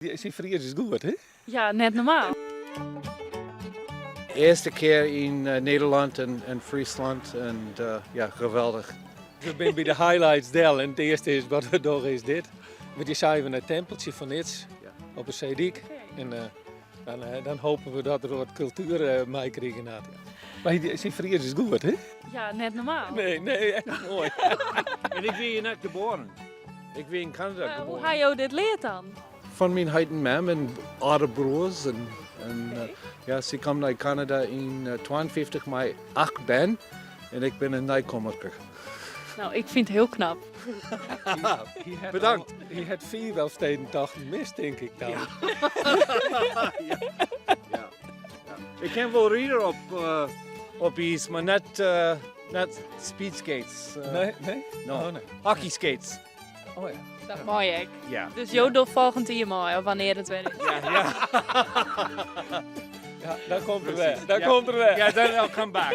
Zijn Fries is goed, hè? Ja, net normaal. Eerste keer in Nederland en Friesland en ja, geweldig. We zijn bij de highlights del en het eerste is wat we doen is dit. We zijn het tempeltje van Its op een zeediek. En dan hopen we dat er wat cultuur mee krijgen. Maar zijn Fries is goed, hè? Ja, net normaal. Nee, echt mooi. En ik ben hier net geboren. Ik ben in Canada Hoe geboren. ga je dit leert dan? Van mijn heiden mam en oude broers. En ja, ze kwam naar Canada in 52 mei 8 ben. En ik ben een nieuwkomer. Nou, ik vind het heel knap. Bedankt. Je hebt 4 wel stedentochten mis, denk ik dan. Ja. Ik ken wel rijden op iets, maar net speedskates. Nee? No. Oh, nee. Hockey skates. Oh ja. Dat mooi, hè? Ja. Dus Jodel volgend jaar mooi, of wanneer het weer is. Ja. Ja, daar komt er Precies. weer. Daar Ja. komt er weer. Yeah, then I'll come back.